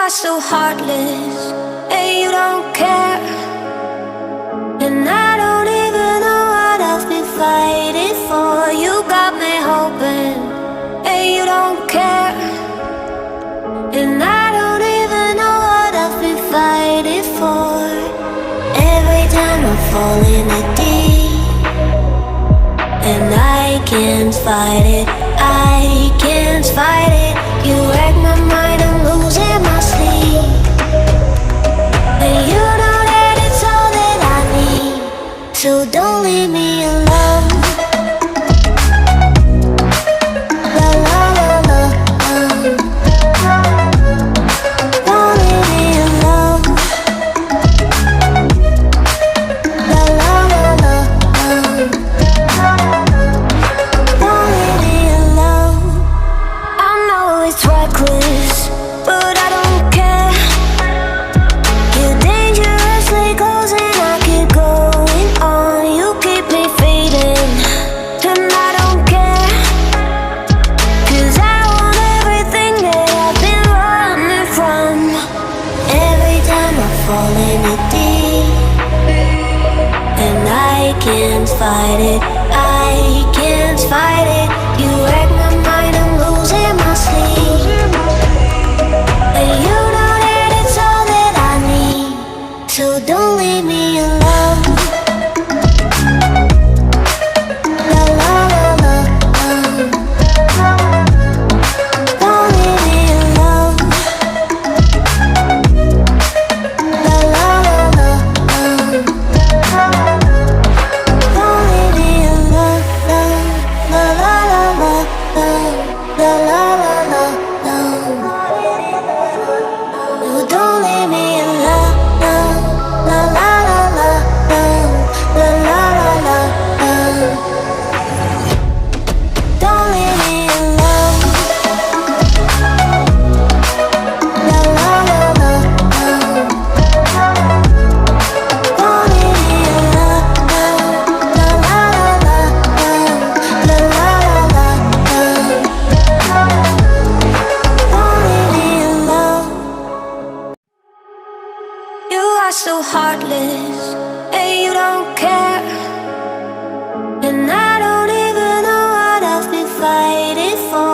are so heartless, and you don't care. And I don't even know what I've been fighting for. You got me hoping, and you don't care. And I don't even know what I've been fighting for. Every time I fall in the deep, and I can't fight it, I can't fight it. You wreck my mind, I'm losing my sleep. And you know that it's all that I need, so don't leave me alone. La la la la, don't leave me alone. La la la la, don't leave me alone. I know it's reckless, but I don't care. You're dangerously close and I keep going on. You keep me fading, and I don't care. 'Cause I want everything that I've been running from. Every time I fall in the deep, and I can't fight it, I can't fight it. You wreck my mind, I'm losing my sleep. And you know that it's all that I need, so don't leave me alone. La la la la, don't leave me alone. La la la la, don't leave me alone. La la la la, la la la la, no, don't leave me alone. La la la la, la la la la, don't leave me alone. La la la la, don't leave me alone. La la la la, la la la la, don't leave me alone. You are so heartless,